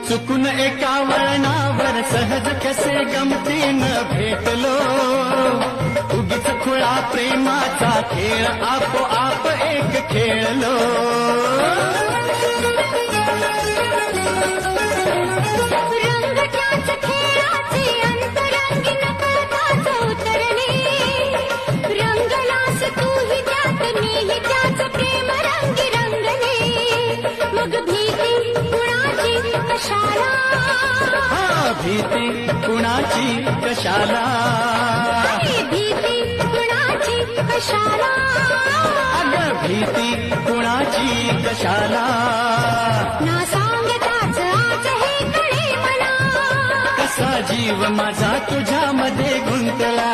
चुकून एका वळणावर सहज कसे गमतीनं भेटलो, उगीच खुळा प्रेमाचा खेळ आपोआप एक खेळलो. रंग त्याच खेळाचे अंतरंगी नकळताच उतरले, रंगलास तूही त्यात मीही त्याच प्रेम रंगी रंगले. मग भीती कुणाची कशाला, भीती कुणाची कशाला, भीती कुणाची कशाला, अगं भीती कुणाची कशाला. ना सांगताच आज हे कळे मला, कसा जीव माझा तुझ्यामध्ये गुंतला.